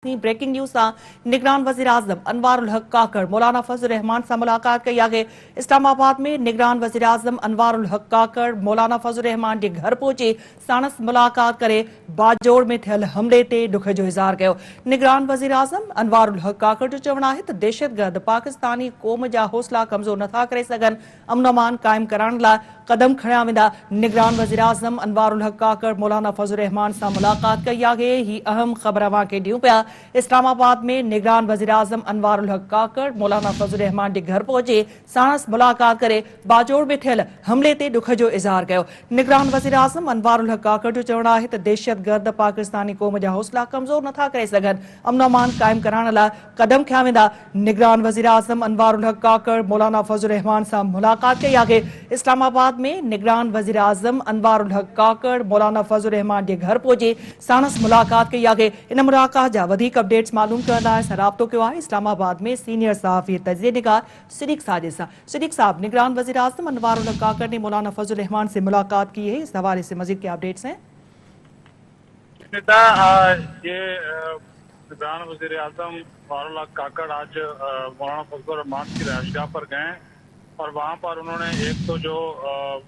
Breaking news निगरान वज़ीर आज़म अनवारुल हक काकड़ मौलाना फजल रहमान से मुलाकात कई आगे। इस्लामाबाद में निगरान वज़ीर आज़म अनवारुल हक काकड़ मौलाना फजल रहमान के घर पहुंचे सानस मुलाकात करे बाजोड़ में थियल हमले ते दुख जो इज़हार किया। निगरान वज़ीर आज़म अनवारुल हक काकड़ जो चवणु है त दहशतगर्द पाकिस्तानी क़ौम जा हौसला कमज़ोर नथा करे सघनि, अमन अमान कायम करण लाइ कदम खणिया वेंदा। निगरान वज़ीर आज़म अनवारुल हक काकड़ मौलाना फजल रहमान से मुलाकात कई आगे। ही अहम खबर अवां खे ॾियूं पिया। इस्लामाबाद में निगरान वज़ीर आज़म अनवारुल हक काकड़ मौलाना फजल रहमान के घर पहुंचे सानस मुलाकात करे बाजोड़ में थियल हमले ते दुख जो इज़हार किया। निगरान वज़ीर आज़म अनवारुल हक काकड़ जो चवणु है त दहशतगर्द पाकिस्तानी क़ौम जा हौसला कमज़ोर नथा करे सघनि, अमन अमान कायम करण लाइ कदम खिया वेंदा। निगरान वज़ीर आज़म अनवारुल हक काकड़ मौलाना फजल रहमान से मुलाकात कई आगे। इस्लामाबाद में निगरान वज़ीर आज़म अनवारुल हक काकड़ मौलाना फजल रहमान के घर पहुंचे सानस मुलाकात कई आगे। इन मुलाकात जा वधीक अपडेट्स मालूम करण लाइ राब्तो कयो आहे इस्लामाबाद में सीनियर सहाफ़ी तजिज़िया निगार सिद्दीक़ साजिद सां। सिद्दीक़ साहब, निगरान वज़ीर आज़म अनवारुल हक काकड़ ने मौलाना फजल रहमान से मुलाकात की है, इस हवाले से मज़ीद क्या अपडेट्स हैं? ये निगरान वज़ीर आज़म अनवारुल हक काकड़ आज मौलाना फजल रहमान की रिहाइशगाह पर गए और वहाँ पर उन्होंने एक तो जो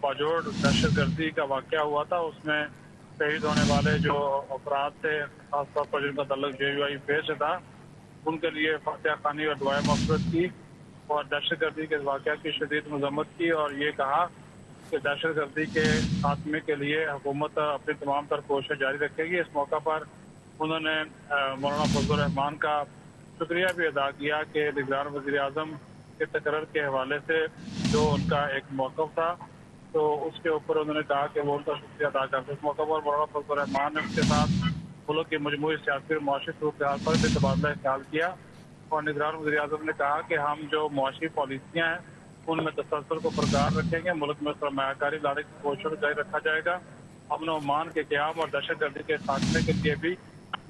बाजोड़ दहशतगर्दी का वाक़या हुआ था उसमें शहीद होने वाले जो अफराद थे, खासतौर पर जिनका तल्लुक JUIF से था, उनके लिए फातिहा खानी और दुआए मग़फ़िरत की और दहशतगर्दी के वाक़या की शदीद मज़म्मत की और ये कहा कि दहशतगर्दी के खात्मे के लिए हुकूमत अपनी तमाम तर कोशिशें जारी रखेगी। इस मौका पर उन्होंने मौलाना फजल रहमान का शुक्रिया भी अदा किया कि निगरान वज़ीर आज़म के तकर्रर के हवाले से जो उनका एक मौक़िफ़ था तो उसके ऊपर उन्होंने कहा कि वो उनका शुक्रिया अदा करते। इस मौके पर मौलाना फजल रहमान ने उसके साथ मुल्क की मजमूई सियासी और मुआशी सूरत हाल पर भी तबादला ख्याल किया और निगरान वज़ीर आज़म ने कहा कि हम जो मुआशी पॉलिसियाँ हैं उनमें तसलसल को बरकरार रखेंगे, मुल्क में सरमायाकारी लाने की कोशिश जारी रखा जाएगा। अमन और अमान के क़याम और दहशतगर्दी के खात्मे के लिए भी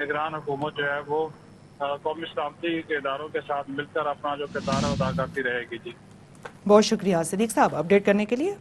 निगरान हुकूमत जो है वो कौमी सलामती के इदारों के साथ मिलकर अपना जो किरदार अदा करती रहेगी। जी बहुत शुक्रिया सिद्दीक़ साहब अपडेट करने के लिए।